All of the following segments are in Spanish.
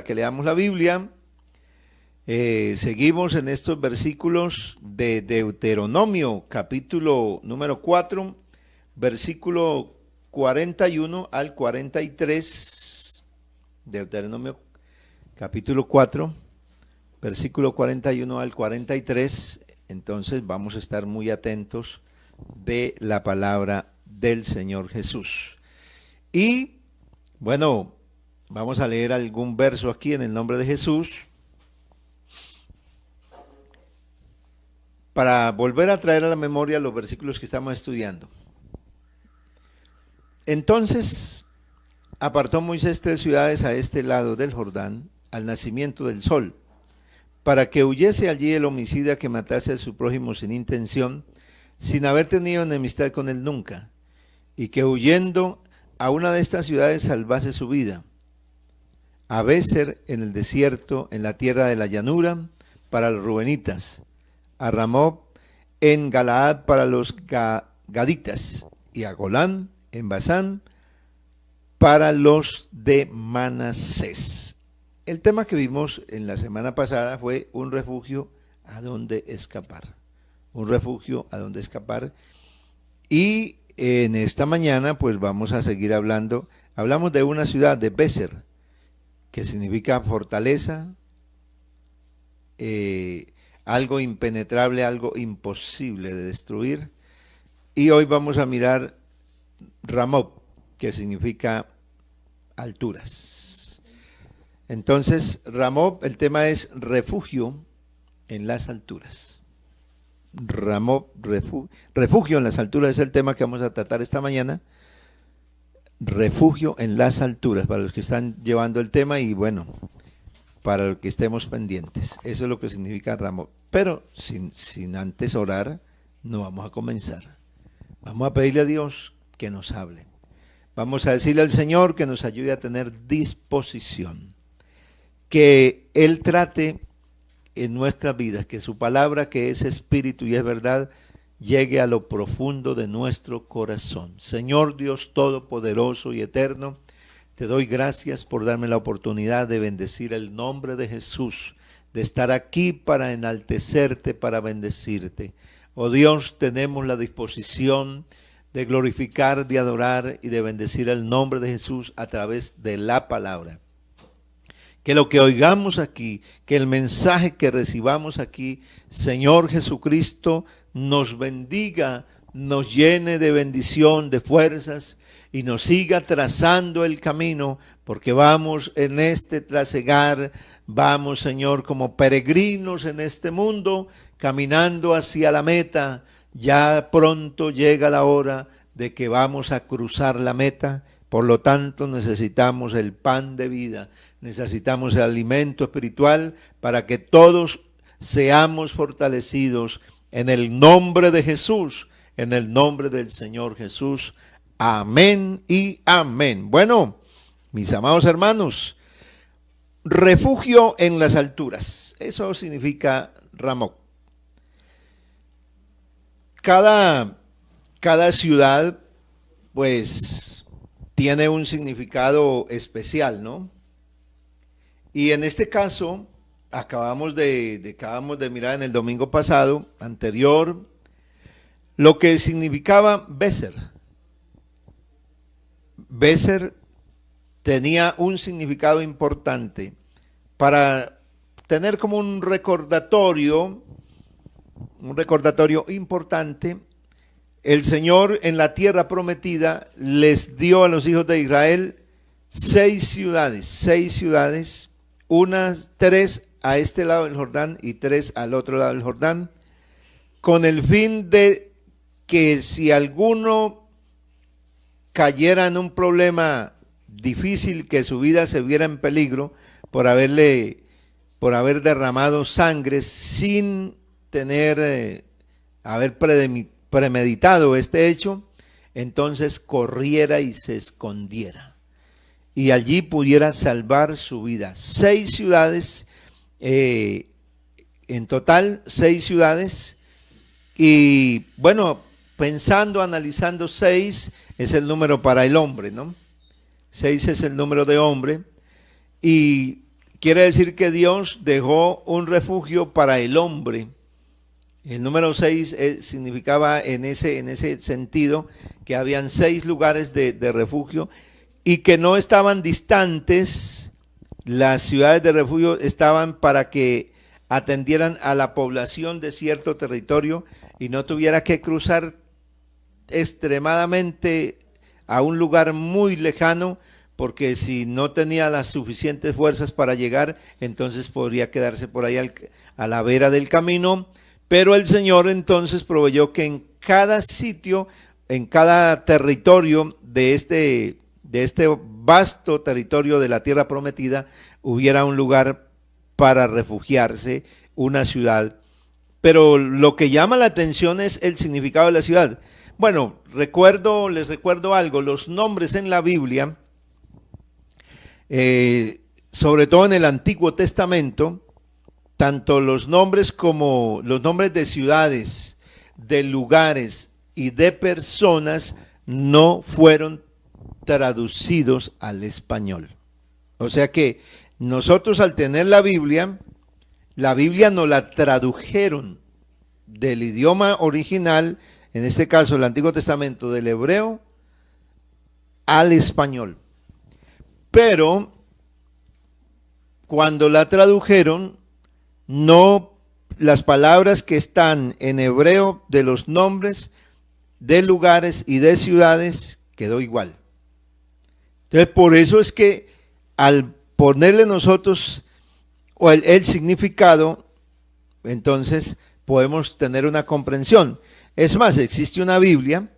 para que leamos la Biblia. Seguimos en estos versículos de Deuteronomio, capítulo número 4, versículo 41 al 43. Deuteronomio, capítulo 4, versículo 41 al 43. Entonces vamos a estar muy atentos de la palabra del Señor Jesús. Y bueno, vamos a leer algún verso aquí en el nombre de Jesús, para volver a traer a la memoria los versículos que estamos estudiando. Entonces apartó Moisés 3 ciudades a este lado del Jordán, al nacimiento del sol, para que huyese allí el homicida que matase a su prójimo sin intención, sin haber tenido enemistad con él nunca, y que huyendo a una de estas ciudades salvase su vida. A Béser en el desierto, en la tierra de la llanura, para los rubenitas, a Ramob en Galaad para los gaditas, y a Golán en Basán para los de Manasés. El tema que vimos en la semana pasada fue un refugio a donde escapar. Un refugio a donde escapar. Y en esta mañana pues vamos a seguir hablando. Hablamos de una ciudad de Béser, que significa fortaleza, algo impenetrable, algo imposible de destruir. Y hoy vamos a mirar Ramob, que significa alturas. Entonces, Ramob, el tema es refugio en las alturas. Ramob, refugio en las alturas es el tema que vamos a tratar esta mañana. Refugio en las alturas, para los que están llevando el tema y bueno, para los que estemos pendientes. Eso es lo que significa Ramob. Pero sin antes orar, no vamos a comenzar. Vamos a pedirle a Dios que nos hable. Vamos a decirle al Señor que nos ayude a tener disposición. Que Él trate en nuestras vidas, que su palabra, que es espíritu y es verdad, llegue a lo profundo de nuestro corazón. Señor Dios Todopoderoso y Eterno, te doy gracias por darme la oportunidad de bendecir el nombre de Jesús, de estar aquí para enaltecerte, para bendecirte. Oh Dios, tenemos la disposición de glorificar, de adorar y de bendecir el nombre de Jesús a través de la palabra. Que lo que oigamos aquí, que el mensaje que recibamos aquí, Señor Jesucristo, nos bendiga, nos llene de bendición, de fuerzas y nos siga trazando el camino, porque vamos en este trasegar, vamos, Señor, como peregrinos en este mundo, caminando hacia la meta. Ya pronto llega la hora de que vamos a cruzar la meta, por lo tanto necesitamos el pan de vida, necesitamos el alimento espiritual para que todos seamos fortalecidos en el nombre de Jesús, en el nombre del Señor Jesús. Amén y amén. Bueno, mis amados hermanos, refugio en las alturas, eso significa Ramob. Cada ciudad, pues, tiene un significado especial, ¿no? Y en este caso, acabamos de mirar en el domingo pasado, anterior, lo que significaba Béser. Béser tenía un significado importante para tener como un recordatorio importante. El Señor en la tierra prometida les dio a los hijos de Israel 6 ciudades, tres a este lado del Jordán y 3 al otro lado del Jordán, con el fin de que si alguno cayera en un problema difícil, que su vida se viera en peligro por haber derramado sangre sin haber premeditado este hecho, entonces corriera y se escondiera y allí pudiera salvar su vida. 6 ciudades, en total 6 ciudades, y bueno, pensando, analizando, 6 es el número para el hombre, ¿no? 6 es el número de hombre, y quiere decir que Dios dejó un refugio para el hombre. El número 6 significaba en ese sentido que habían 6 lugares de refugio y que no estaban distantes. Las ciudades de refugio estaban para que atendieran a la población de cierto territorio y no tuviera que cruzar extremadamente a un lugar muy lejano, porque si no tenía las suficientes fuerzas para llegar, entonces podría quedarse por ahí a la vera del camino. Pero el Señor entonces proveyó que en cada sitio, en cada territorio de este vasto territorio de la tierra prometida, hubiera un lugar para refugiarse, una ciudad. Pero lo que llama la atención es el significado de la ciudad. Bueno, les recuerdo algo, los nombres en la Biblia, sobre todo en el Antiguo Testamento, tanto los nombres como los nombres de ciudades, de lugares y de personas no fueron traducidos al español. O sea que nosotros al tener la Biblia nos la tradujeron del idioma original, en este caso el Antiguo Testamento, del hebreo al español. Pero cuando la tradujeron, no, las palabras que están en hebreo de los nombres de lugares y de ciudades quedó igual. Entonces, por eso es que al ponerle nosotros o el significado, entonces podemos tener una comprensión. Es más, existe una Biblia,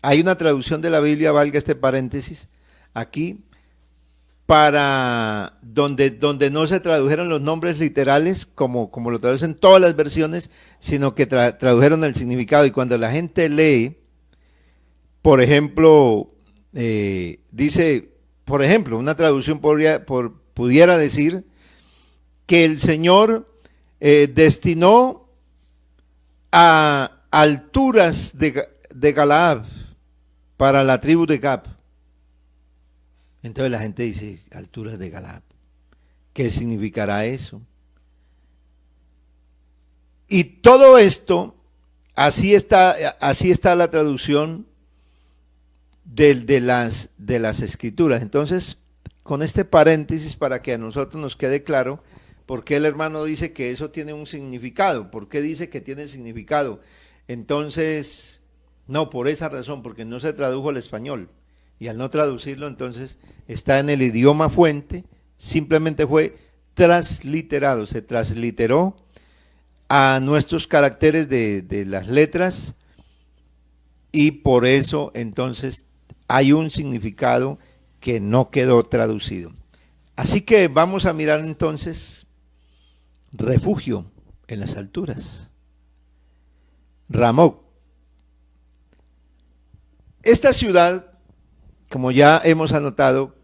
hay una traducción de la Biblia, valga este paréntesis, aquí, para donde no se tradujeron los nombres literales como lo traducen todas las versiones, sino que tradujeron el significado. Y cuando la gente lee, por ejemplo, dice, por ejemplo, una traducción pudiera decir que el Señor destinó a alturas de Galaad para la tribu de Gad. Entonces la gente dice, alturas de Galaad, ¿qué significará eso? Y todo esto, así está la traducción de las escrituras. Entonces, con este paréntesis, para que a nosotros nos quede claro por qué el hermano dice que eso tiene un significado, por qué dice que tiene significado. Entonces, no, por esa razón, porque no se tradujo al español. Y al no traducirlo, entonces está en el idioma fuente, simplemente fue transliterado, se transliteró a nuestros caracteres de las letras, y por eso entonces hay un significado que no quedó traducido. Así que vamos a mirar entonces refugio en las alturas. Ramot. Esta ciudad, como ya hemos anotado,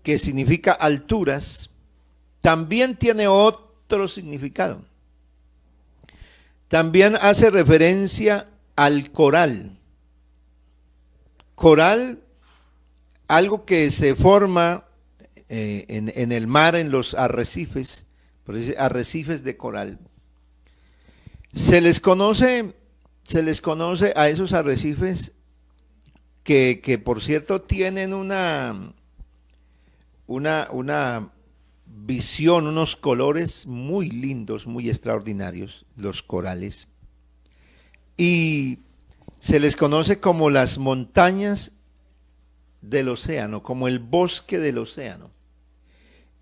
que significa alturas, también tiene otro significado. También hace referencia al coral. Coral, algo que se forma en el mar, en los arrecifes, por eso arrecifes de coral. Se les conoce a esos arrecifes que por cierto tienen una visión, unos colores muy lindos, muy extraordinarios, los corales. Y se les conoce como las montañas del océano, como el bosque del océano.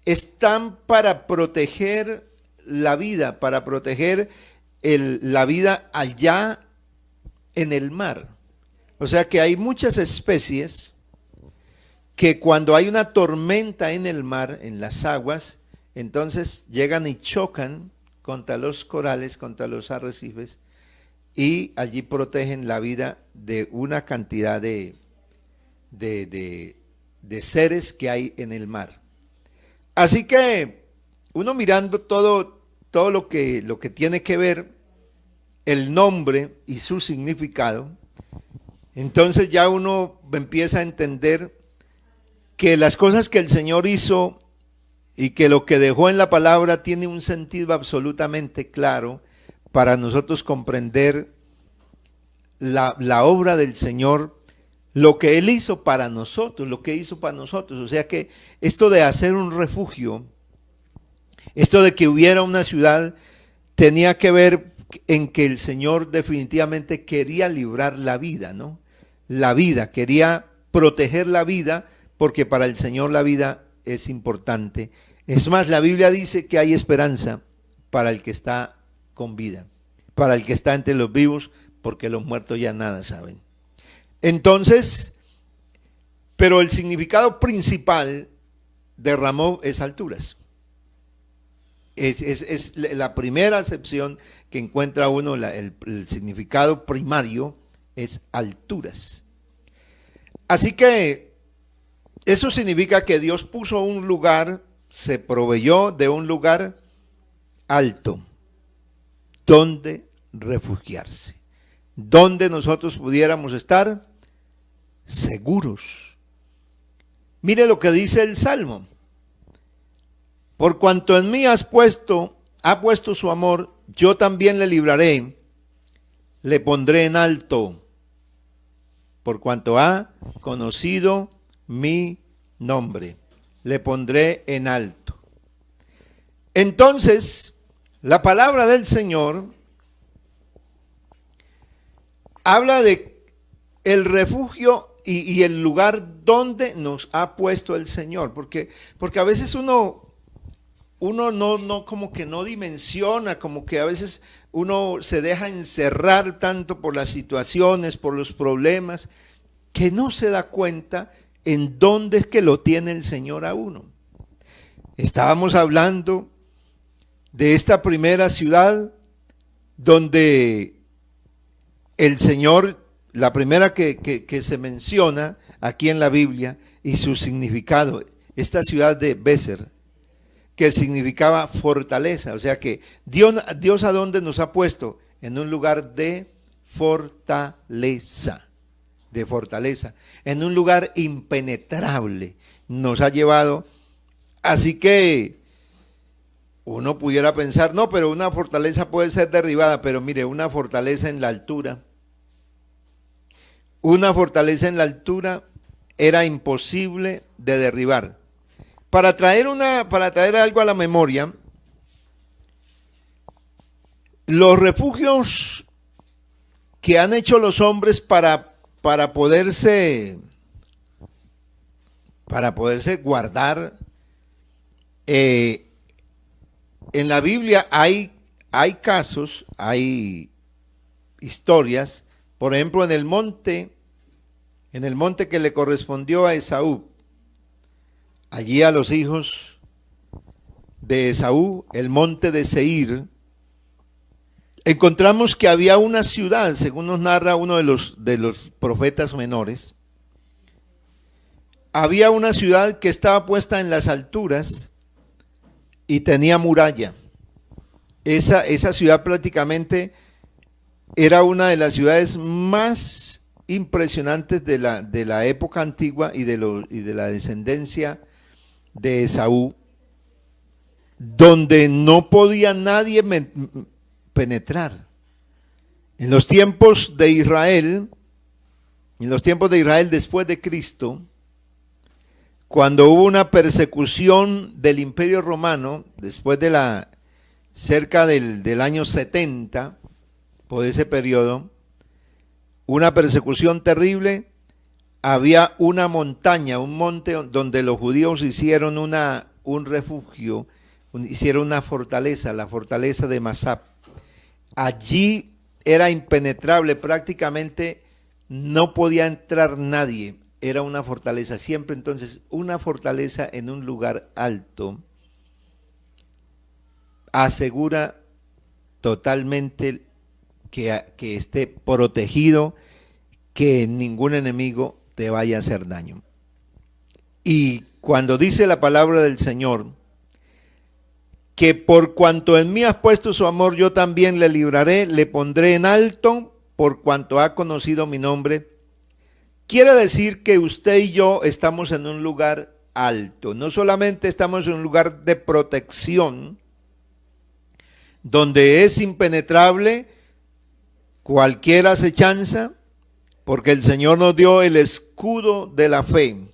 Están para proteger la vida, para proteger la vida allá en el mar. O sea que hay muchas especies que cuando hay una tormenta en el mar, en las aguas, entonces llegan y chocan contra los corales, contra los arrecifes, y allí protegen la vida de una cantidad de seres que hay en el mar. Así que uno mirando todo lo que tiene que ver el nombre y su significado, entonces ya uno empieza a entender que las cosas que el Señor hizo y que lo que dejó en la palabra tiene un sentido absolutamente claro para nosotros comprender la obra del Señor, lo que Él hizo para nosotros, lo que hizo para nosotros. O sea que esto de hacer un refugio, esto de que hubiera una ciudad, tenía que ver en que el Señor definitivamente quería librar la vida, ¿no? La vida, quería proteger la vida, porque para el Señor la vida es importante. Es más, la Biblia dice que hay esperanza para el que está con vida, para el que está entre los vivos, porque los muertos ya nada saben. Entonces, pero el significado principal de Ramov es alturas. Es la primera acepción que encuentra uno, el significado primario es alturas. Así que eso significa que Dios puso un lugar, se proveyó de un lugar alto, donde refugiarse, donde nosotros pudiéramos estar seguros. Mire lo que dice el Salmo: por cuanto en mí ha puesto su amor, yo también le libraré, le pondré en alto, por cuanto ha conocido mi nombre, le pondré en alto. Entonces, la palabra del Señor habla de el refugio y el lugar donde nos ha puesto el Señor, porque a veces uno no como que no dimensiona, como que a veces uno se deja encerrar tanto por las situaciones, por los problemas, que no se da cuenta en dónde es que lo tiene el Señor a uno. Estábamos hablando de esta primera ciudad donde el Señor, la primera que se menciona aquí en la Biblia, y su significado, esta ciudad de Bézer, que significaba fortaleza. O sea que Dios a dónde nos ha puesto, en un lugar de fortaleza, en un lugar impenetrable nos ha llevado. Así que uno pudiera pensar, no, pero una fortaleza puede ser derribada, pero mire, una fortaleza en la altura era imposible de derribar. Para traer algo a la memoria, los refugios que han hecho los hombres para poderse guardar, en la Biblia hay casos, hay historias. Por ejemplo, en el monte que le correspondió a Esaú, allí a los hijos de Esaú, el monte de Seir, encontramos que había una ciudad, según nos narra uno de los profetas menores. Había una ciudad que estaba puesta en las alturas y tenía muralla. Esa ciudad prácticamente era una de las ciudades más impresionantes de la época antigua y de la descendencia de Esaú, donde no podía nadie penetrar. En los tiempos de Israel después de Cristo, cuando hubo una persecución del Imperio Romano, después de cerca del año 70, por ese periodo, una persecución terrible, había una montaña, un monte donde los judíos hicieron un refugio, hicieron una fortaleza, la fortaleza de Masap. Allí era impenetrable, prácticamente no podía entrar nadie, era una fortaleza. Siempre entonces una fortaleza en un lugar alto asegura totalmente que esté protegido, que ningún enemigo te vaya a hacer daño. Y cuando dice la palabra del Señor, que por cuanto en mí has puesto su amor, yo también le libraré, le pondré en alto, por cuanto ha conocido mi nombre, quiere decir que usted y yo estamos en un lugar alto. No solamente estamos en un lugar de protección, donde es impenetrable cualquier acechanza, porque el Señor nos dio el escudo de la fe,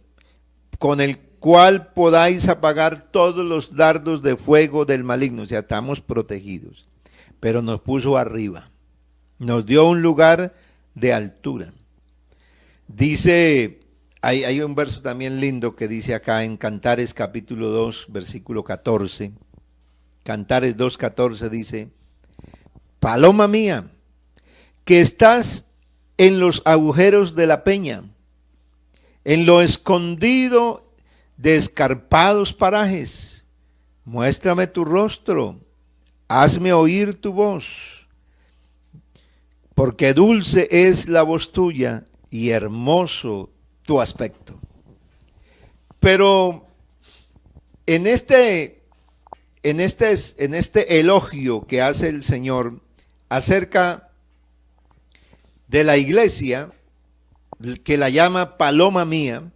con el cual podáis apagar todos los dardos de fuego del maligno. O sea, estamos protegidos, pero nos puso arriba, nos dio un lugar de altura. Dice, hay un verso también lindo que dice acá en Cantares capítulo 2, versículo 14. Cantares 2:14 dice: paloma mía, que estás en los agujeros de la peña, en lo escondido de escarpados parajes, muéstrame tu rostro, hazme oír tu voz, porque dulce es la voz tuya y hermoso tu aspecto. Pero en este elogio que hace el Señor acerca de la iglesia, que la llama paloma mía,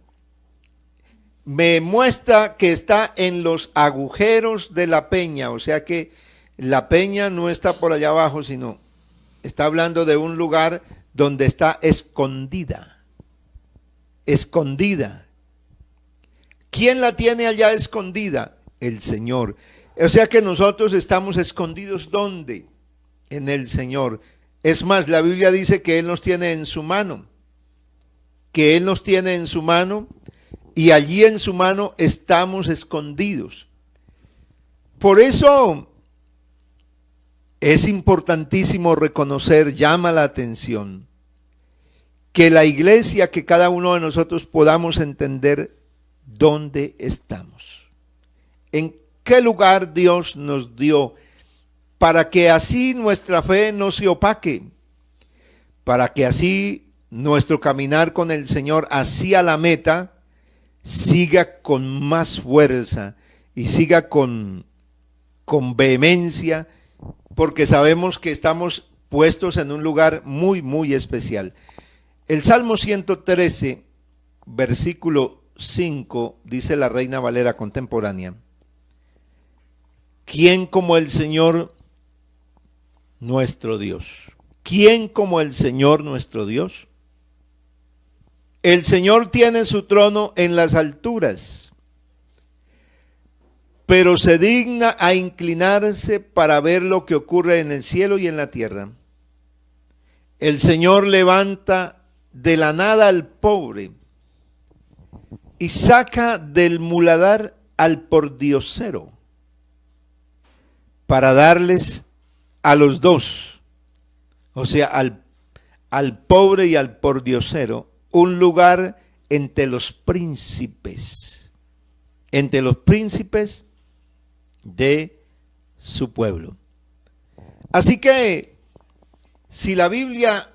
me muestra que está en los agujeros de la peña. O sea que la peña no está por allá abajo, sino está hablando de un lugar donde está escondida. Escondida. ¿Quién la tiene allá escondida? El Señor. O sea que nosotros estamos escondidos, ¿dónde? En el Señor. Es más, la Biblia dice que Él nos tiene en su mano. Que Él nos tiene en su mano y allí en su mano estamos escondidos. Por eso es importantísimo reconocer, llama la atención, que la iglesia, que cada uno de nosotros podamos entender dónde estamos. En qué lugar Dios nos dio, para que así nuestra fe no se opaque, para que así nuestro caminar con el Señor hacia la meta siga con más fuerza y siga con vehemencia, porque sabemos que estamos puestos en un lugar muy, muy especial. El Salmo 113, versículo 5, dice la Reina Valera contemporánea: ¿quién como el Señor nuestro Dios? ¿Quién como el Señor nuestro Dios? El Señor tiene su trono en las alturas, pero se digna a inclinarse para ver lo que ocurre en el cielo y en la tierra. El Señor levanta de la nada al pobre y saca del muladar al pordiosero, para darles a los dos, o sea, al pobre y al pordiosero, un lugar entre los príncipes de su pueblo. Así que, si la Biblia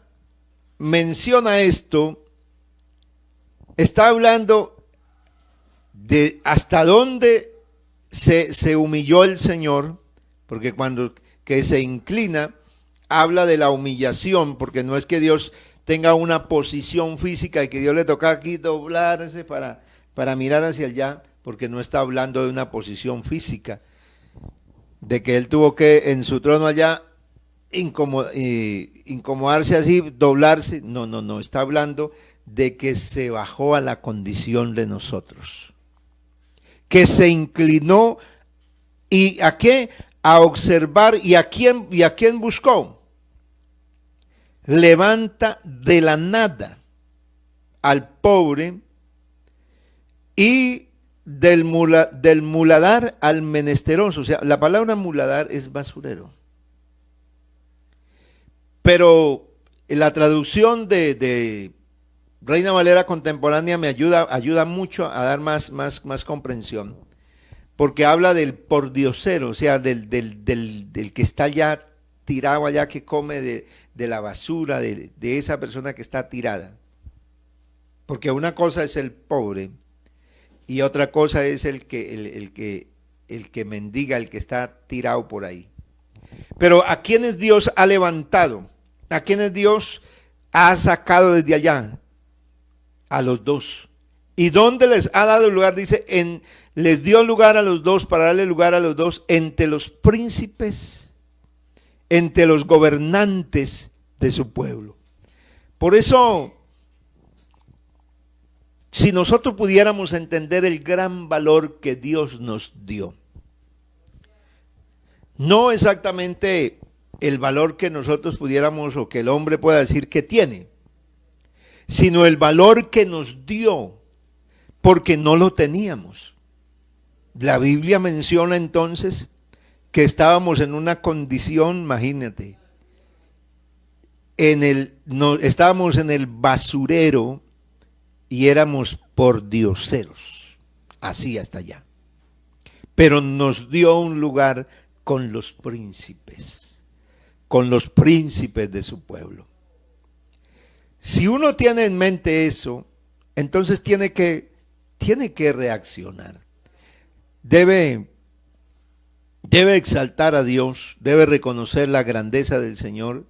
menciona esto, está hablando de hasta dónde se humilló el Señor, porque cuando que se inclina, habla de la humillación, porque no es que Dios tenga una posición física y que Dios le toca aquí doblarse para mirar hacia allá, porque no está hablando de una posición física, de que Él tuvo que en su trono allá incomodarse así, doblarse. No, está hablando de que se bajó a la condición de nosotros, que se inclinó. ¿Y a qué? A observar. ¿Y a quién buscó? Levanta de la nada al pobre y del muladar al menesteroso. O sea, la palabra muladar es basurero. Pero la traducción de Reina Valera contemporánea me ayuda mucho a dar más comprensión, porque habla del pordiosero, o sea, del que está allá tirado allá, que come de la basura, de esa persona que está tirada. Porque una cosa es el pobre y otra cosa es el que mendiga, el que está tirado por ahí. Pero ¿a quiénes Dios ha levantado? ¿A quiénes Dios ha sacado desde allá? A los dos, ¿Y dónde les ha dado lugar? Dice, les dio lugar a los dos, para darle lugar a los dos, entre los príncipes, entre los gobernantes de su pueblo. Por eso, si nosotros pudiéramos entender el gran valor que Dios nos dio, no exactamente el valor que nosotros pudiéramos o que el hombre pueda decir que tiene, sino el valor que nos dio, porque no lo teníamos. La Biblia menciona entonces que estábamos en una condición, imagínate, estábamos en el basurero y éramos pordioseros, así hasta allá. Pero nos dio un lugar con los príncipes de su pueblo. Si uno tiene en mente eso, entonces tiene que reaccionar. Debe exaltar a Dios, debe reconocer la grandeza del Señor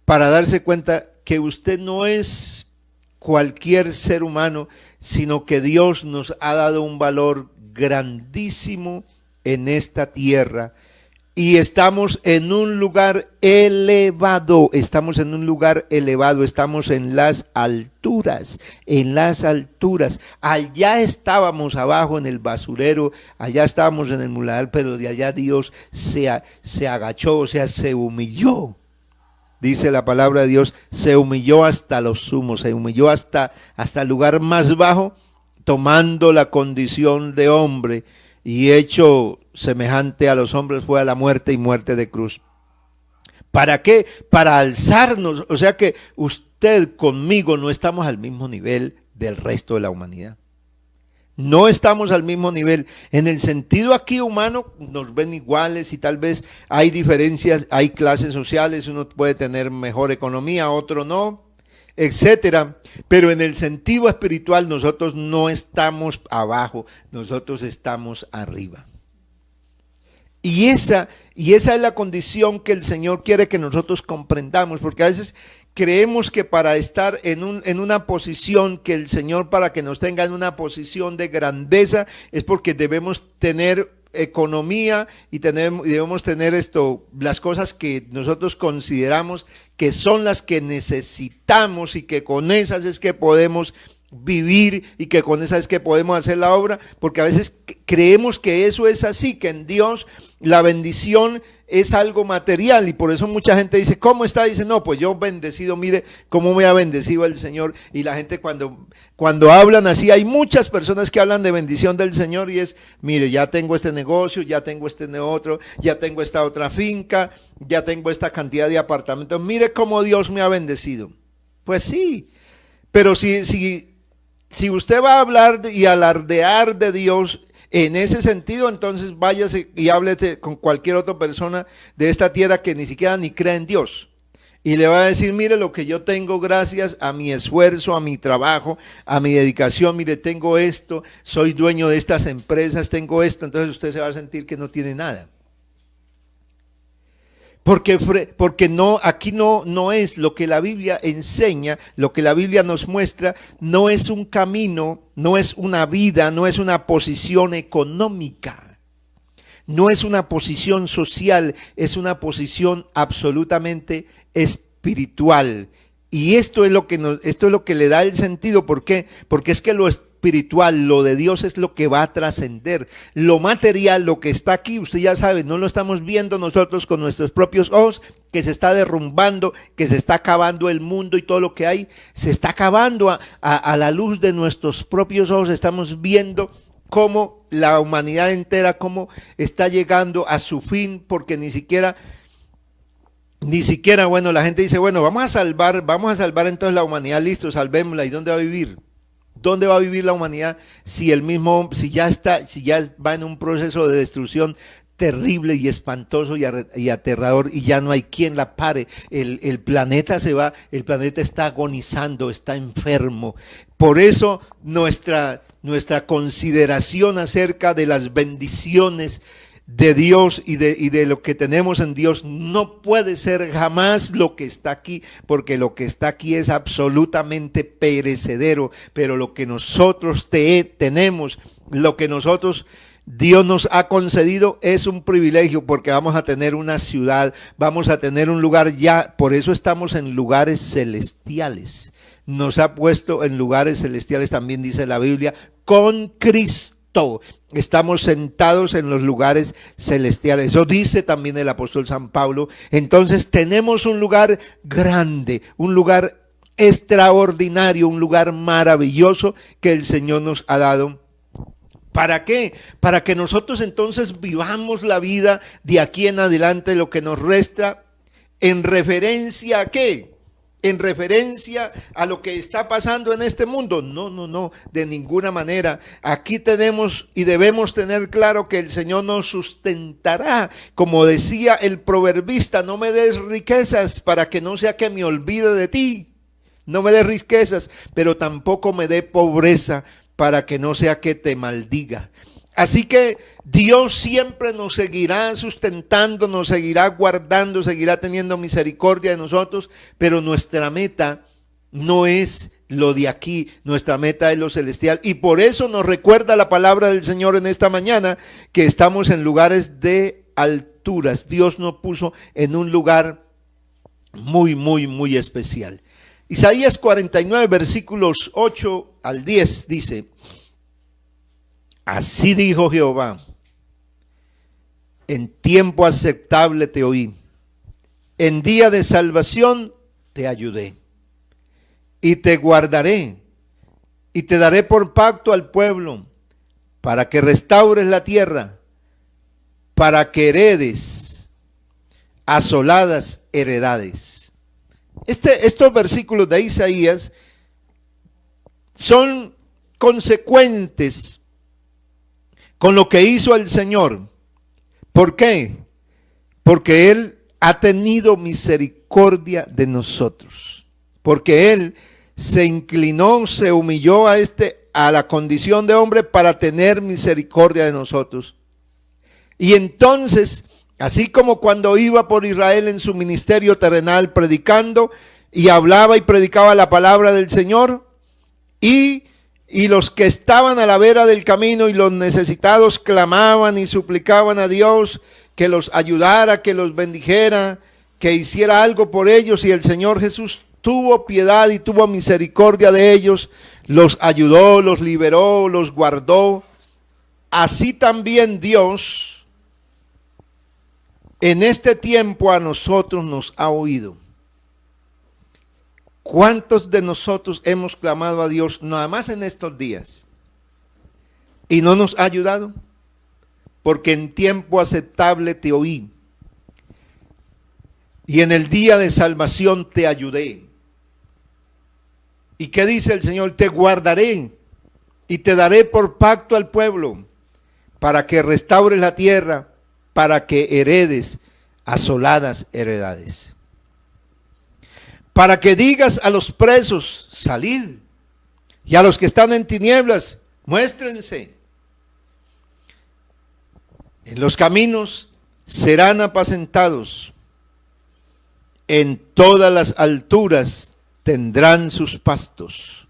para darse cuenta que usted no es cualquier ser humano, sino que Dios nos ha dado un valor grandísimo en esta tierra y estamos en un lugar elevado, estamos en en las alturas, allá estábamos abajo en el basurero, allá estábamos en el muladar, pero de allá Dios se agachó, o sea, se humilló. Dice la palabra de Dios, se humilló hasta los sumos, se humilló hasta el lugar más bajo, tomando la condición de hombre y hecho semejante a los hombres, fue a la muerte y muerte de cruz. ¿Para qué? Para alzarnos, o sea que usted conmigo no estamos al mismo nivel del resto de la humanidad. No estamos al mismo nivel. En el sentido aquí humano nos ven iguales y tal vez hay diferencias, hay clases sociales, uno puede tener mejor economía, otro no, etcétera. Pero en el sentido espiritual nosotros no estamos abajo, nosotros estamos arriba. Y esa es la condición que el Señor quiere que nosotros comprendamos, porque a veces creemos que para estar en una posición, que el Señor para que nos tenga en una posición de grandeza, es porque debemos tener economía y debemos tener las cosas que nosotros consideramos que son las que necesitamos y que con esas es que podemos vivir y que con esas es que podemos hacer la obra, porque a veces creemos que eso es así, que en Dios la bendición es algo material y por eso mucha gente dice, ¿cómo está? Dice, no, pues yo bendecido, mire cómo me ha bendecido el Señor. Y la gente cuando hablan así, hay muchas personas que hablan de bendición del Señor y es, mire, ya tengo este negocio, ya tengo este otro, ya tengo esta otra finca, ya tengo esta cantidad de apartamentos, mire cómo Dios me ha bendecido. Pues sí, pero si usted va a hablar y alardear de Dios en ese sentido, entonces váyase y háblete con cualquier otra persona de esta tierra que ni siquiera ni cree en Dios. Y le va a decir, mire lo que yo tengo gracias a mi esfuerzo, a mi trabajo, a mi dedicación, mire, tengo esto, soy dueño de estas empresas, tengo esto, entonces usted se va a sentir que no tiene nada. Porque no, aquí no es lo que la Biblia enseña, lo que la Biblia nos muestra, no es un camino, no es una vida, no es una posición económica, no es una posición social, es una posición absolutamente espiritual. Y esto es lo que le da el sentido. ¿Por qué? Porque es que lo espiritual, lo de Dios es lo que va a trascender. Lo material, lo que está aquí, usted ya sabe, no lo estamos viendo nosotros con nuestros propios ojos, que se está derrumbando, que se está acabando el mundo y todo lo que hay, se está acabando a la luz de nuestros propios ojos. Estamos viendo cómo la humanidad entera, cómo está llegando a su fin, porque ni siquiera, bueno, la gente dice, bueno, vamos a salvar entonces la humanidad, listo, salvémosla. ¿Y dónde va a vivir? ¿Dónde va a vivir la humanidad si ya va en un proceso de destrucción terrible y espantoso y aterrador y ya no hay quien la pare? El planeta se va, el planeta está agonizando, está enfermo. Por eso nuestra consideración acerca de las bendiciones de Dios y de lo que tenemos en Dios no puede ser jamás lo que está aquí, porque lo que está aquí es absolutamente perecedero, pero lo que nosotros tenemos, lo que nosotros Dios nos ha concedido es un privilegio, porque vamos a tener una ciudad, vamos a tener un lugar ya, por eso estamos en lugares celestiales. Nos ha puesto en lugares celestiales, también dice la Biblia, con Cristo. Estamos sentados en los lugares celestiales. Eso dice también el apóstol San Pablo. Entonces tenemos un lugar grande, un lugar extraordinario, un lugar maravilloso que el Señor nos ha dado. ¿Para qué? Para que nosotros entonces vivamos la vida de aquí en adelante, lo que nos resta, en referencia a ¿qué? En referencia a lo que está pasando en este mundo. No, de ninguna manera. Aquí tenemos y debemos tener claro que el Señor nos sustentará. Como decía el proverbista, no me des riquezas para que no sea que me olvide de ti. No me des riquezas, pero tampoco me dé pobreza para que no sea que te maldiga. Así que Dios siempre nos seguirá sustentando, nos seguirá guardando, seguirá teniendo misericordia de nosotros, pero nuestra meta no es lo de aquí, nuestra meta es lo celestial. Y por eso nos recuerda la palabra del Señor en esta mañana, que estamos en lugares de alturas. Dios nos puso en un lugar muy especial. Isaías 49, versículos 8 al 10 dice: así dijo Jehová, en tiempo aceptable te oí, en día de salvación te ayudé, y te guardaré, y te daré por pacto al pueblo, para que restaures la tierra, para que heredes asoladas heredades. Estos versículos de Isaías son consecuentes con lo que hizo el Señor. ¿Por qué? Porque Él ha tenido misericordia de nosotros. Porque Él se inclinó, se humilló a la condición de hombre para tener misericordia de nosotros. Y entonces, así como cuando iba por Israel en su ministerio terrenal predicando y hablaba y predicaba la palabra del Señor, y los que estaban a la vera del camino y los necesitados clamaban y suplicaban a Dios que los ayudara, que los bendijera, que hiciera algo por ellos, y el Señor Jesús tuvo piedad y tuvo misericordia de ellos, los ayudó, los liberó, los guardó. Así también Dios en este tiempo a nosotros nos ha oído. ¿Cuántos de nosotros hemos clamado a Dios nada más en estos días y no nos ha ayudado? Porque en tiempo aceptable te oí, y en el día de salvación te ayudé. ¿Y qué dice el Señor? Te guardaré y te daré por pacto al pueblo, para que restaures la tierra, para que heredes asoladas heredades. Para que digas a los presos, salid, y a los que están en tinieblas, muéstrense. En los caminos serán apacentados, en todas las alturas tendrán sus pastos.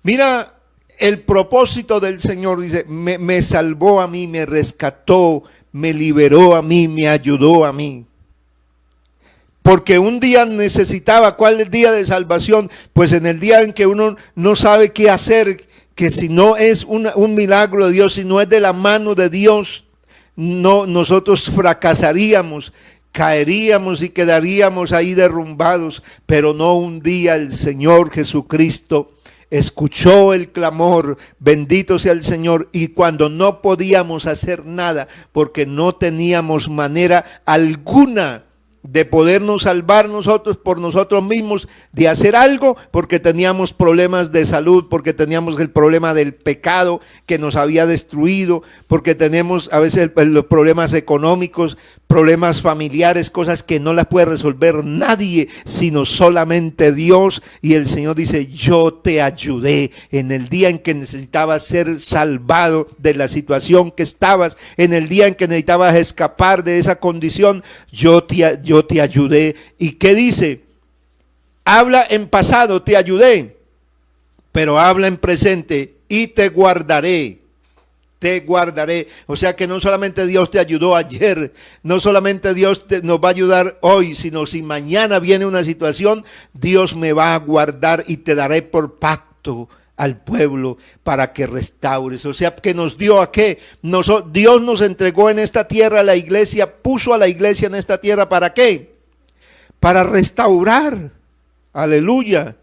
Mira el propósito del Señor, dice, me salvó a mí, me rescató, me liberó a mí, me ayudó a mí. Porque un día necesitaba, ¿cuál es el día de salvación? Pues en el día en que uno no sabe qué hacer, que si no es un milagro de Dios, si no es de la mano de Dios, nosotros fracasaríamos, caeríamos y quedaríamos ahí derrumbados. Pero no, un día el Señor Jesucristo escuchó el clamor, bendito sea el Señor, y cuando no podíamos hacer nada, porque no teníamos manera alguna de podernos salvar nosotros por nosotros mismos, de hacer algo, porque teníamos problemas de salud, porque teníamos el problema del pecado que nos había destruido, porque tenemos a veces los problemas económicos, problemas familiares, cosas que no las puede resolver nadie, sino solamente Dios. Y el Señor dice, yo te ayudé en el día en que necesitabas ser salvado de la situación que estabas, en el día en que necesitabas escapar de esa condición, yo te ayudé. ¿Y qué dice? Habla en pasado, te ayudé, pero habla en presente, y te guardaré. Te guardaré. O sea que no solamente Dios te ayudó ayer, no solamente Dios nos va a ayudar hoy, sino si mañana viene una situación, Dios me va a guardar y te daré por pacto al pueblo para que restaures. O sea que nos dio a qué? Dios nos entregó en esta tierra a la iglesia, puso a la iglesia en esta tierra, ¿para qué? Para restaurar, aleluya,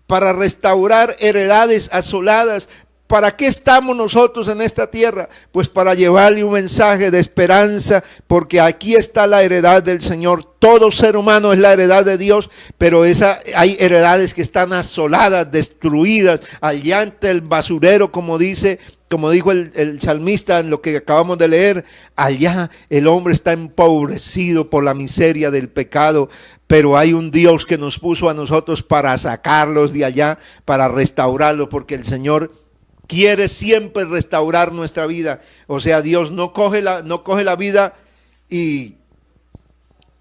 para restaurar heredades asoladas. ¿Para qué estamos nosotros en esta tierra? Pues para llevarle un mensaje de esperanza, porque aquí está la heredad del Señor. Todo ser humano es la heredad de Dios, pero hay heredades que están asoladas, destruidas, allá ante el basurero, como dijo el salmista en lo que acabamos de leer. Allá el hombre está empobrecido por la miseria del pecado, pero hay un Dios que nos puso a nosotros para sacarlos de allá, para restaurarlos, porque el Señor quiere siempre restaurar nuestra vida. O sea, Dios no coge la vida y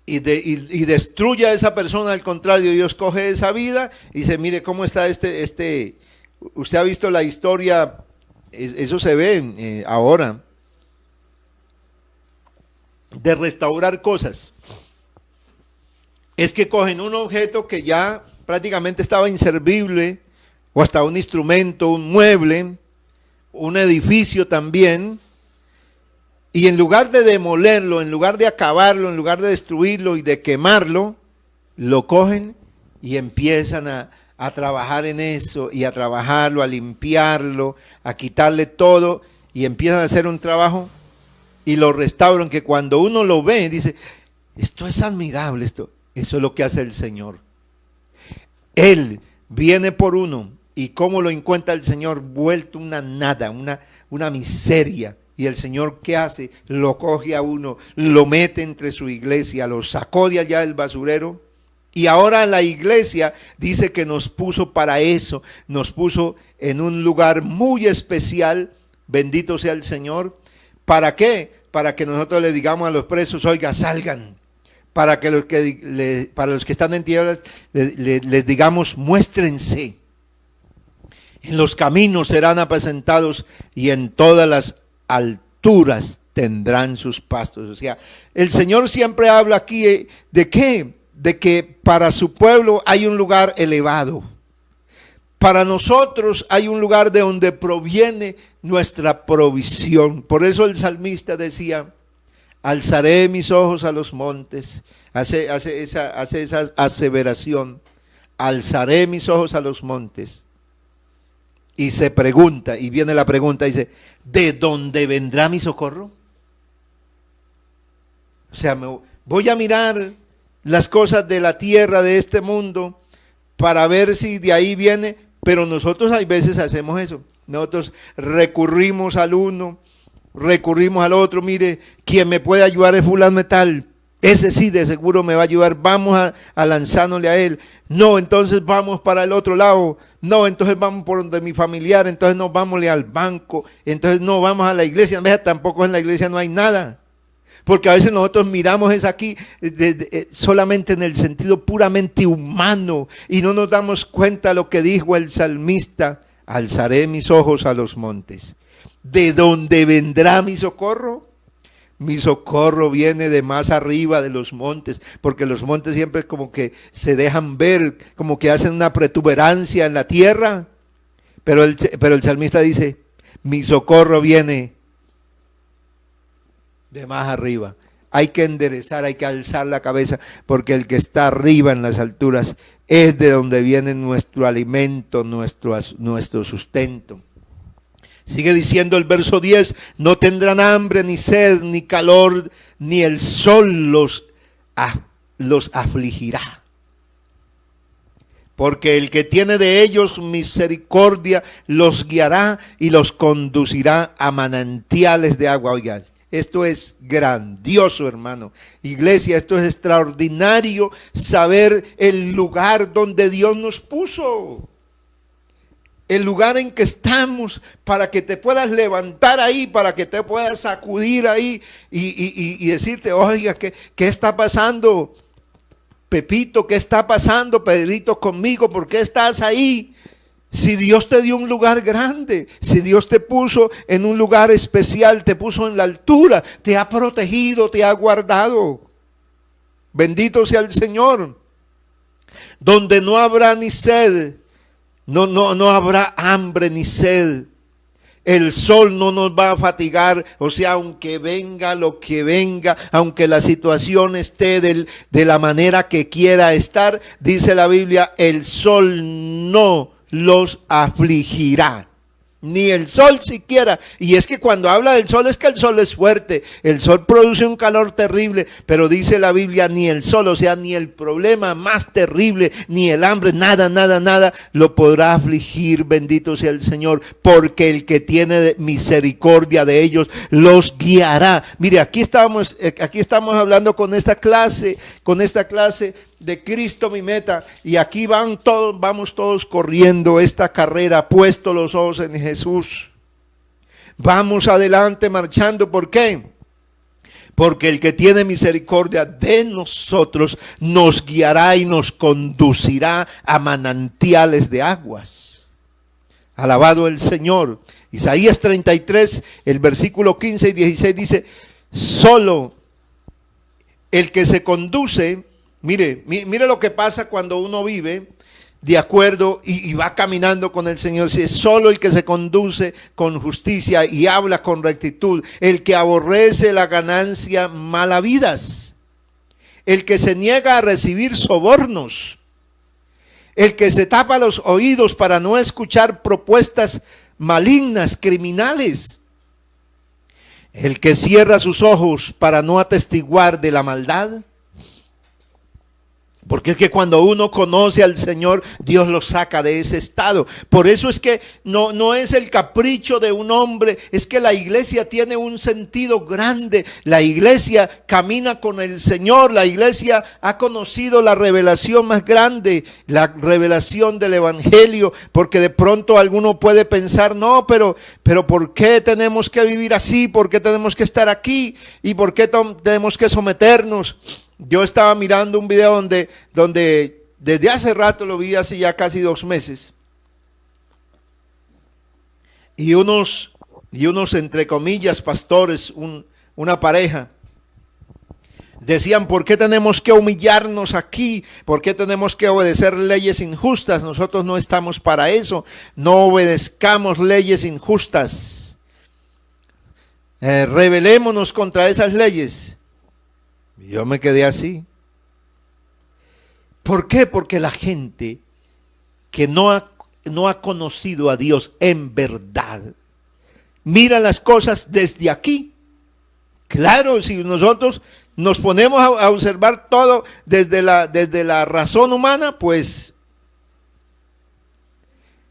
destruye a esa persona. Al contrario, Dios coge esa vida y dice, mire cómo está usted ha visto la historia, eso se ve ahora, de restaurar cosas. Es que cogen un objeto que ya prácticamente estaba inservible, o hasta un instrumento, un mueble, un edificio también, y en lugar de demolerlo, en lugar de acabarlo, en lugar de destruirlo y de quemarlo, lo cogen y empiezan a trabajar en eso, y a trabajarlo, a limpiarlo, a quitarle todo, y empiezan a hacer un trabajo y lo restauran, que cuando uno lo ve dice, esto es admirable, eso es lo que hace el Señor. Él viene por uno. ¿Y cómo lo encuentra el Señor? Vuelto una nada, una miseria. Y el Señor, ¿qué hace? Lo coge a uno, lo mete entre su iglesia, lo sacó de allá del basurero. Y ahora la iglesia dice que nos puso para eso, nos puso en un lugar muy especial, bendito sea el Señor. ¿Para qué? Para que nosotros le digamos a los presos, oiga, salgan. Para los que están en tinieblas les digamos, muéstrense. En los caminos serán apacentados y en todas las alturas tendrán sus pastos. O sea, el Señor siempre habla aquí ¿de qué? De que para su pueblo hay un lugar elevado. Para nosotros hay un lugar de donde proviene nuestra provisión. Por eso el salmista decía, alzaré mis ojos a los montes. Hace esa aseveración. Alzaré mis ojos a los montes. Y se pregunta, y viene la pregunta, dice, ¿de dónde vendrá mi socorro? O sea, voy a mirar las cosas de la tierra, de este mundo, para ver si de ahí viene, pero nosotros hay veces hacemos eso. Nosotros recurrimos al uno, recurrimos al otro, mire, quien me puede ayudar es fulano de tal, ese sí de seguro me va a ayudar, vamos a lanzárnosle a él. No, entonces vamos para el otro lado. No, entonces vamos por donde mi familiar, entonces no, vámosle al banco, entonces no, vamos a la iglesia. Vea, tampoco en la iglesia no hay nada. Porque a veces nosotros miramos es aquí solamente en el sentido puramente humano y no nos damos cuenta de lo que dijo el salmista, alzaré mis ojos a los montes. ¿De dónde vendrá mi socorro? Mi socorro viene de más arriba de los montes, porque los montes siempre como que se dejan ver, como que hacen una protuberancia en la tierra. Pero el salmista dice, mi socorro viene de más arriba. Hay que enderezar, hay que alzar la cabeza, porque el que está arriba en las alturas es de donde viene nuestro alimento, nuestro sustento. Sigue diciendo el verso 10, no tendrán hambre, ni sed, ni calor, ni el sol los afligirá. Porque el que tiene de ellos misericordia los guiará y los conducirá a manantiales de agua. Oigan, esto es grandioso, hermano. Iglesia, esto es extraordinario, saber el lugar donde Dios nos puso. El lugar en que estamos, para que te puedas levantar ahí, para que te puedas sacudir ahí y decirte, oiga, ¿qué está pasando? Pepito, ¿qué está pasando? Pedrito, conmigo, ¿por qué estás ahí? Si Dios te dio un lugar grande, si Dios te puso en un lugar especial, te puso en la altura, te ha protegido, te ha guardado. Bendito sea el Señor. Donde no habrá ni sed, no habrá hambre ni sed. El sol no nos va a fatigar, o sea, aunque venga lo que venga, aunque la situación esté de la manera que quiera estar, dice la Biblia, el sol no los afligirá. Ni el sol siquiera. Y es que cuando habla del sol es que el sol es fuerte. El sol produce un calor terrible. Pero dice la Biblia, ni el sol, o sea, ni el problema más terrible, ni el hambre, nada lo podrá afligir. Bendito sea el Señor. Porque el que tiene misericordia de ellos los guiará. Mire, aquí estamos hablando con esta clase de Cristo mi meta, y aquí vamos todos corriendo esta carrera, puesto los ojos en Jesús. Vamos adelante marchando. ¿Por qué? Porque el que tiene misericordia de nosotros nos guiará y nos conducirá a manantiales de aguas. Alabado el Señor. Isaías 33, el versículo 15 y 16 dice, solo el que se conduce. Mire lo que pasa cuando uno vive de acuerdo y va caminando con el Señor. Si es solo el que se conduce con justicia y habla con rectitud, el que aborrece la ganancia malavidas, el que se niega a recibir sobornos, el que se tapa los oídos para no escuchar propuestas malignas, criminales, el que cierra sus ojos para no atestiguar de la maldad. Porque es que cuando uno conoce al Señor, Dios lo saca de ese estado. Por eso es que no es el capricho de un hombre, es que la iglesia tiene un sentido grande. La iglesia camina con el Señor, la iglesia ha conocido la revelación más grande, la revelación del Evangelio. Porque de pronto alguno puede pensar, no, pero ¿por qué tenemos que vivir así? ¿Por qué tenemos que estar aquí? ¿Y por qué tenemos que someternos? Yo estaba mirando un video donde desde hace rato lo vi, hace ya casi 2 meses. Y unos entre comillas pastores, una pareja, decían, ¿por qué tenemos que humillarnos aquí? ¿Por qué tenemos que obedecer leyes injustas? Nosotros no estamos para eso. No obedezcamos leyes injustas. Rebelémonos contra esas leyes. Yo me quedé así. ¿Por qué? Porque la gente que no ha conocido a Dios en verdad mira las cosas desde aquí. Claro, si nosotros nos ponemos a observar todo desde la razón humana, pues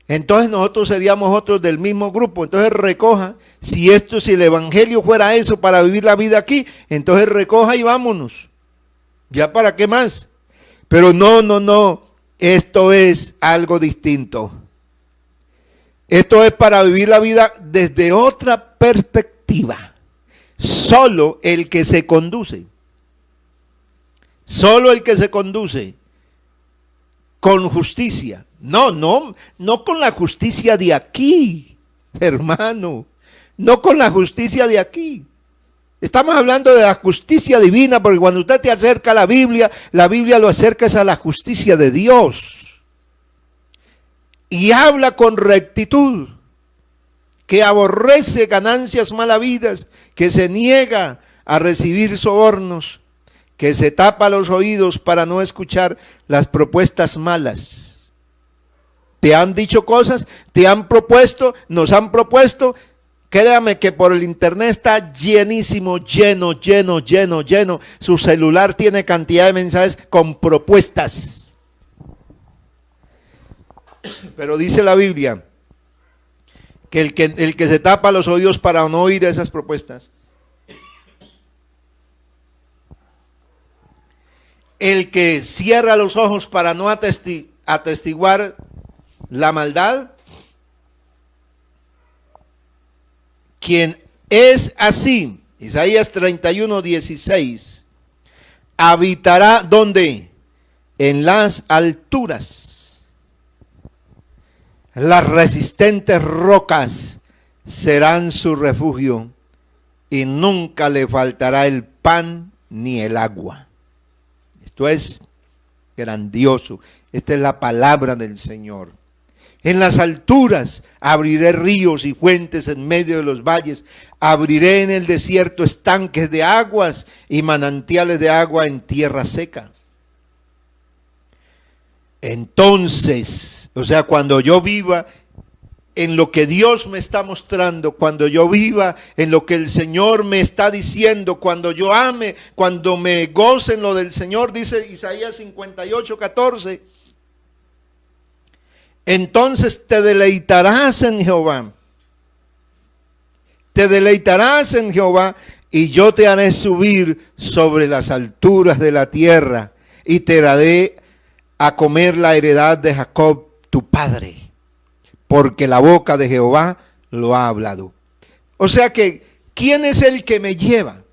entonces nosotros seríamos otros del mismo grupo. Entonces recoja, si el evangelio fuera eso para vivir la vida aquí, entonces recoja y vámonos. ¿Ya para qué más? Pero no, esto es algo distinto. Esto es para vivir la vida desde otra perspectiva. Solo el que se conduce con justicia. No con la justicia de aquí, hermano. No con la justicia de aquí. Estamos hablando de la justicia divina, porque cuando usted te acerca a la Biblia lo acerca a la justicia de Dios. Y habla con rectitud, que aborrece ganancias malavidas, que se niega a recibir sobornos, que se tapa los oídos para no escuchar las propuestas malas. Te han dicho cosas, nos han propuesto Créame que por el internet está llenísimo, lleno. Su celular tiene cantidad de mensajes con propuestas. Pero dice la Biblia que el que se tapa los oídos para no oír esas propuestas, el que cierra los ojos para no atestiguar la maldad, quien es así, Isaías 31:16, habitará ¿dónde? En las alturas. Las resistentes rocas serán su refugio y nunca le faltará el pan ni el agua. Esto es grandioso. Esta es la palabra del Señor. En las alturas abriré ríos y fuentes en medio de los valles. Abriré en el desierto estanques de aguas y manantiales de agua en tierra seca. Entonces, o sea, cuando yo viva en lo que Dios me está mostrando, cuando yo viva en lo que el Señor me está diciendo, cuando yo ame, cuando me goce en lo del Señor, dice Isaías 58:14, entonces te deleitarás en Jehová. Te deleitarás en Jehová y yo te haré subir sobre las alturas de la tierra y te daré a comer la heredad de Jacob tu padre, porque la boca de Jehová lo ha hablado. O sea que, ¿quién es el que me lleva?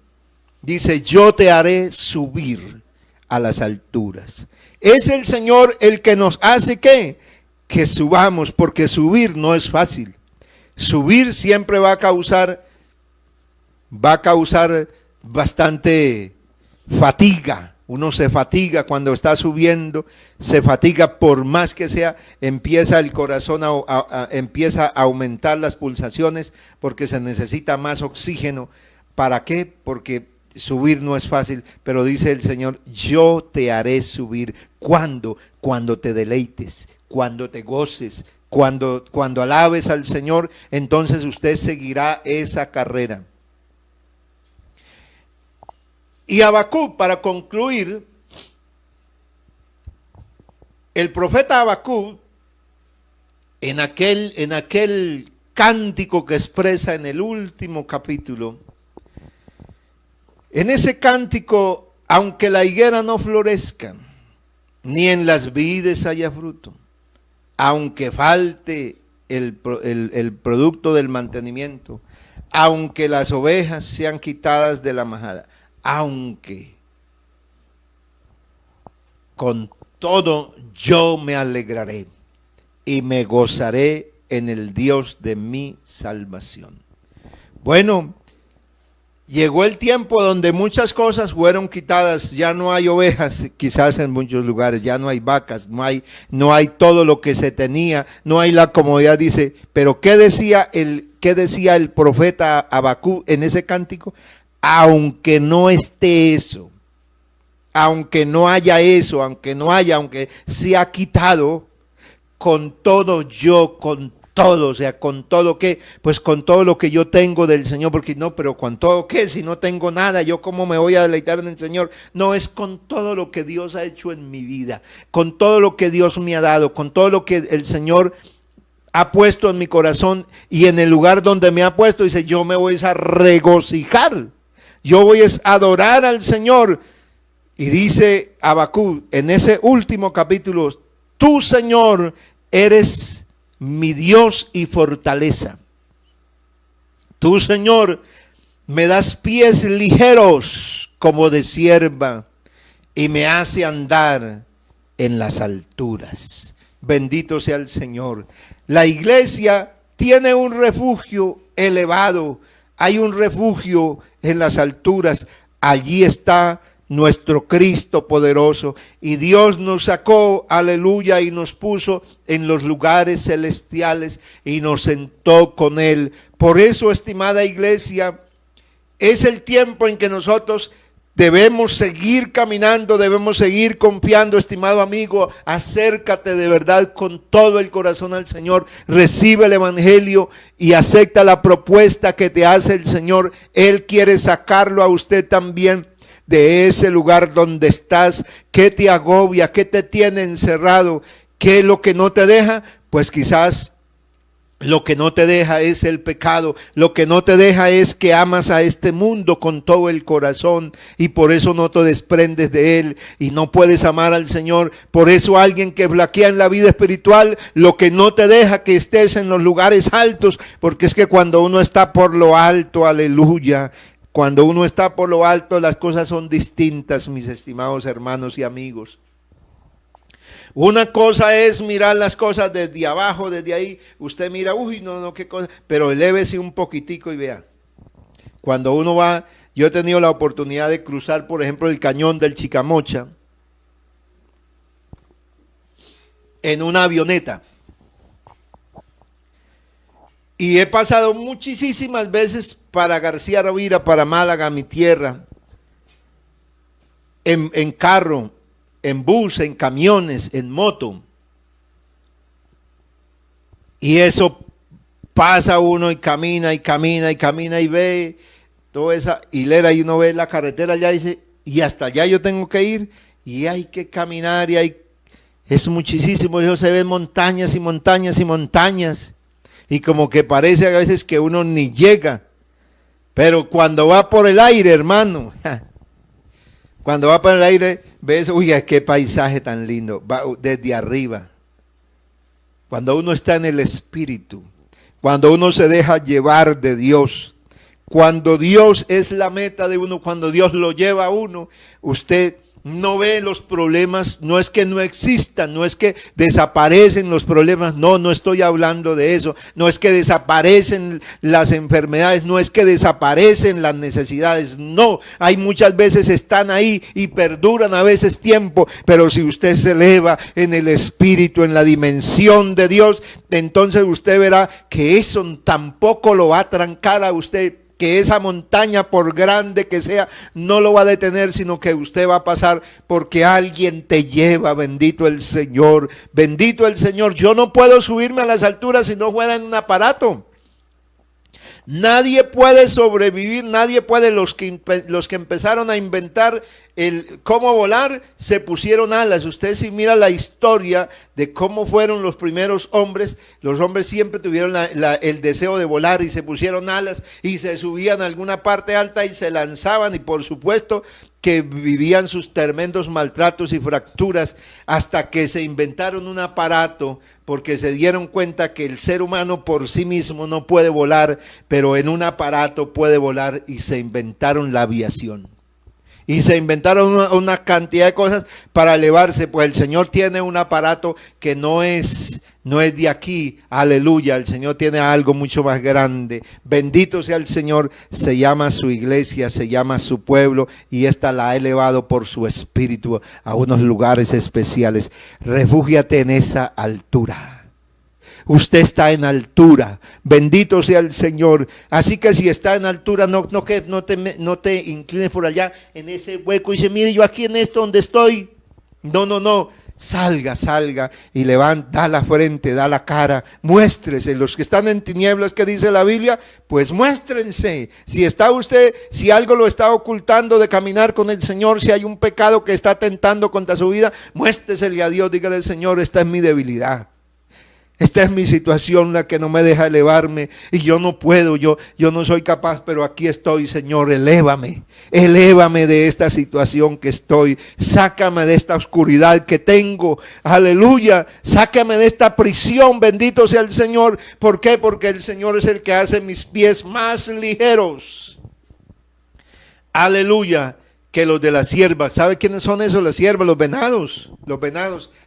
Dice, yo te haré subir a las alturas. Es el Señor el que nos hace ¿qué? Que subamos, porque subir no es fácil. Subir siempre va a causar bastante fatiga. Uno se fatiga cuando está subiendo, se fatiga por más que sea, empieza el corazón empieza a aumentar las pulsaciones porque se necesita más oxígeno. ¿Para qué? Porque subir no es fácil, pero dice el Señor, yo te haré subir. ¿Cuándo? Cuando te deleites, cuando te goces, cuando alabes al Señor, entonces usted seguirá esa carrera. Y Habacuc, para concluir, el profeta Habacuc, en aquel cántico que expresa en el último capítulo, en ese cántico, aunque la higuera no florezca, ni en las vides haya fruto, aunque falte el producto del mantenimiento, aunque las ovejas sean quitadas de la majada, aunque con todo yo me alegraré y me gozaré en el Dios de mi salvación. Bueno, llegó el tiempo donde muchas cosas fueron quitadas, ya no hay ovejas, quizás en muchos lugares, ya no hay vacas, no hay todo lo que se tenía, no hay la comodidad, dice, pero ¿qué decía el profeta Habacuc en ese cántico? Aunque no esté eso, aunque no haya eso, aunque se ha quitado, con todo yo, con todo, o sea, con todo qué, pues con todo lo que yo tengo del Señor, porque no, pero con todo qué, si no tengo nada, yo cómo me voy a deleitar en el Señor. No, es con todo lo que Dios ha hecho en mi vida, con todo lo que Dios me ha dado, con todo lo que el Señor ha puesto en mi corazón y en el lugar donde me ha puesto, dice, yo me voy a regocijar. Yo voy a adorar al Señor. Y dice Habacuc en ese último capítulo, tú, Señor, eres mi Dios y fortaleza. Tú, Señor, me das pies ligeros como de cierva y me hace andar en las alturas. Bendito sea el Señor. La iglesia tiene un refugio elevado. Hay un refugio en las alturas. Allí está nuestro Cristo poderoso. Y Dios nos sacó, aleluya, y nos puso en los lugares celestiales y nos sentó con Él. Por eso, estimada iglesia, es el tiempo en que nosotros Debemos seguir caminando, debemos seguir confiando, estimado amigo. Acércate de verdad con todo el corazón al Señor. Recibe el Evangelio y acepta la propuesta que te hace el Señor. Él quiere sacarlo a usted también de ese lugar donde estás. ¿Qué te agobia? ¿Qué te tiene encerrado? ¿Qué es lo que no te deja? Pues quizás lo que no te deja es el pecado, lo que no te deja es que amas a este mundo con todo el corazón y por eso no te desprendes de él y no puedes amar al Señor. Por eso alguien que flaquea en la vida espiritual, lo que no te deja que estés en los lugares altos, porque es que cuando uno está por lo alto, aleluya, cuando uno está por lo alto las cosas son distintas, mis estimados hermanos y amigos. Una cosa es mirar las cosas desde abajo, desde ahí. Usted mira, uy, no, qué cosa. Pero elévese un poquitico y vea. Cuando uno va, yo he tenido la oportunidad de cruzar, por ejemplo, el cañón del Chicamocha en una avioneta. Y he pasado muchísimas veces para García Rovira, para Málaga, mi tierra, en carro, en bus, en camiones, en moto. Y eso pasa uno y camina y camina y camina y ve toda esa hilera y uno ve la carretera allá y dice, y hasta allá yo tengo que ir y hay que caminar y es muchísimo, eso se ven montañas y montañas y montañas y como que parece a veces que uno ni llega, pero cuando va por el aire, hermano, cuando va por el aire, ves, uy, qué paisaje tan lindo, va desde arriba. Cuando uno está en el Espíritu, cuando uno se deja llevar de Dios, cuando Dios es la meta de uno, cuando Dios lo lleva a uno, usted no ve los problemas, no es que no existan, no es que desaparecen los problemas, no estoy hablando de eso, no es que desaparecen las enfermedades, no es que desaparecen las necesidades, no, hay muchas veces están ahí y perduran a veces tiempo, pero si usted se eleva en el Espíritu, en la dimensión de Dios, entonces usted verá que eso tampoco lo va a trancar a usted, que esa montaña, por grande que sea, no lo va a detener, sino que usted va a pasar porque alguien te lleva. Bendito el Señor, bendito el Señor. Yo no puedo subirme a las alturas si no fuera en un aparato. Nadie puede sobrevivir, nadie puede, los que empezaron a inventar el cómo volar, se pusieron alas. Usted si mira la historia de cómo fueron los primeros hombres, los hombres siempre tuvieron el deseo de volar y se pusieron alas y se subían a alguna parte alta y se lanzaban y por supuesto que vivían sus tremendos maltratos y fracturas hasta que se inventaron un aparato porque se dieron cuenta que el ser humano por sí mismo no puede volar, pero en un aparato puede volar y se inventaron la aviación. Y se inventaron una cantidad de cosas para elevarse, pues el Señor tiene un aparato que no es de aquí, aleluya, el Señor tiene algo mucho más grande, bendito sea el Señor, se llama su iglesia, se llama su pueblo y esta la ha elevado por su espíritu a unos lugares especiales. Refúgiate en esa altura. Usted está en altura, bendito sea el Señor. Así que si está en altura, no te inclines por allá en ese hueco y dice, mire, yo aquí en esto donde estoy. No, salga y levanta, da la frente, da la cara, muéstrese. Los que están en tinieblas, que dice la Biblia, pues muéstrense. Si está usted, si algo lo está ocultando de caminar con el Señor, si hay un pecado que está tentando contra su vida, muéstresele a Dios, dígale al Señor, esta es mi debilidad. Esta es mi situación, la que no me deja elevarme y yo no puedo, yo no soy capaz, pero aquí estoy, Señor, elévame de esta situación que estoy, sácame de esta oscuridad que tengo, aleluya, sácame de esta prisión, bendito sea el Señor. ¿Por qué? Porque el Señor es el que hace mis pies más ligeros, aleluya, que los de la cierva. ¿Sabe quiénes son esos? Las ciervas, los venados,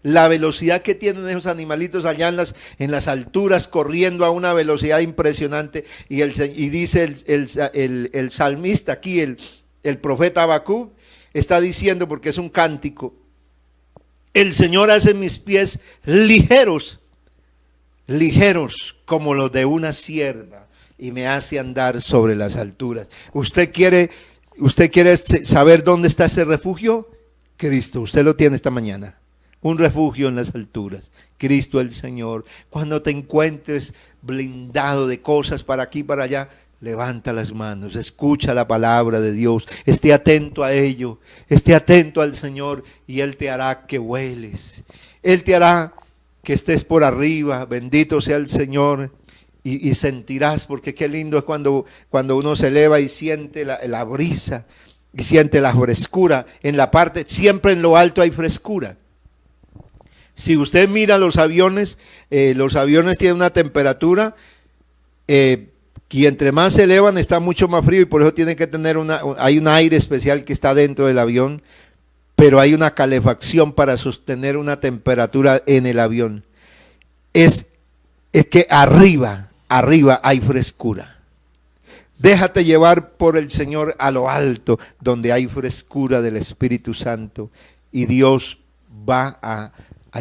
la velocidad que tienen esos animalitos allá en las alturas, corriendo a una velocidad impresionante, y dice el salmista aquí, el profeta Habacuc, está diciendo, porque es un cántico, el Señor hace mis pies ligeros como los de una cierva, y me hace andar sobre las alturas. Usted quiere ¿Usted quiere saber dónde está ese refugio? Cristo, usted lo tiene esta mañana. Un refugio en las alturas. Cristo el Señor. Cuando te encuentres blindado de cosas para aquí y para allá, levanta las manos, escucha la palabra de Dios, esté atento a ello, esté atento al Señor y Él te hará que vueles. Él te hará que estés por arriba, bendito sea el Señor, y sentirás, porque qué lindo es cuando uno se eleva y siente la brisa y siente la frescura. En la parte, siempre en lo alto hay frescura. Si usted mira los aviones tienen una temperatura y entre más se elevan está mucho más frío y por eso tienen que tener hay un aire especial que está dentro del avión, pero hay una calefacción para sostener una temperatura en el avión. Es que arriba hay frescura. Déjate llevar por el Señor a lo alto, donde hay frescura del Espíritu Santo, y Dios va a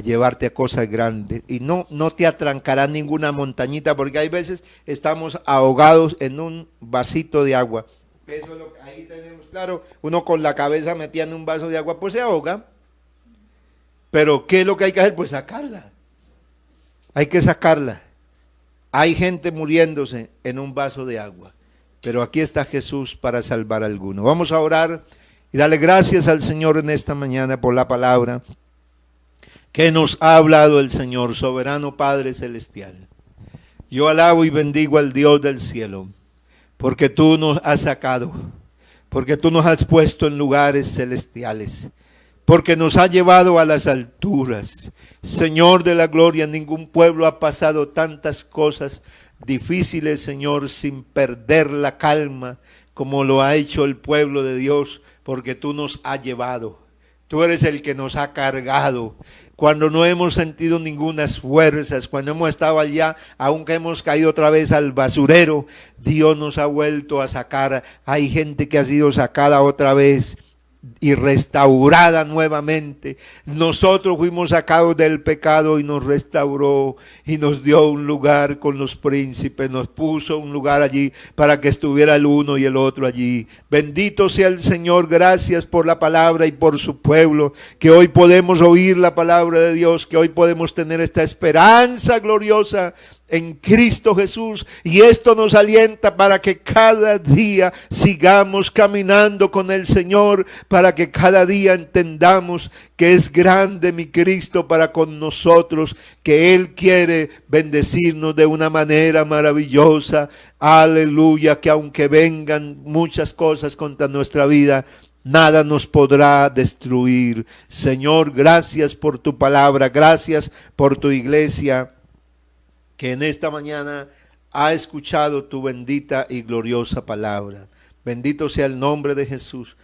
llevarte a cosas grandes, y no te atrancará ninguna montañita, porque hay veces estamos ahogados en un vasito de agua. Eso es lo que ahí tenemos, claro, uno con la cabeza metida en un vaso de agua, pues se ahoga. Pero ¿qué es lo que hay que hacer? Pues sacarla. Hay que sacarla. Hay gente muriéndose en un vaso de agua, pero aquí está Jesús para salvar a alguno. Vamos a orar y darle gracias al Señor en esta mañana por la palabra que nos ha hablado el Señor, soberano Padre Celestial. Yo alabo y bendigo al Dios del cielo, porque tú nos has sacado, porque tú nos has puesto en lugares celestiales, porque nos ha llevado a las alturas. Señor de la gloria, ningún pueblo ha pasado tantas cosas difíciles, Señor, sin perder la calma, como lo ha hecho el pueblo de Dios, porque tú nos has llevado. Tú eres el que nos ha cargado. Cuando no hemos sentido ninguna fuerzas, cuando hemos estado allá, aunque hemos caído otra vez al basurero, Dios nos ha vuelto a sacar. Hay gente que ha sido sacada otra vez y restaurada nuevamente. Nosotros fuimos sacados del pecado y nos restauró y nos dio un lugar con los príncipes, nos puso un lugar allí para que estuviera el uno y el otro allí. Bendito sea el Señor, gracias por la palabra y por su pueblo, que hoy podemos oír la palabra de Dios, que hoy podemos tener esta esperanza gloriosa en Cristo Jesús, y esto nos alienta para que cada día sigamos caminando con el Señor, para que cada día entendamos que es grande mi Cristo para con nosotros, que Él quiere bendecirnos de una manera maravillosa. Aleluya, que aunque vengan muchas cosas contra nuestra vida, nada nos podrá destruir. Señor, gracias por tu palabra, gracias por tu iglesia, que en esta mañana ha escuchado tu bendita y gloriosa palabra. Bendito sea el nombre de Jesús.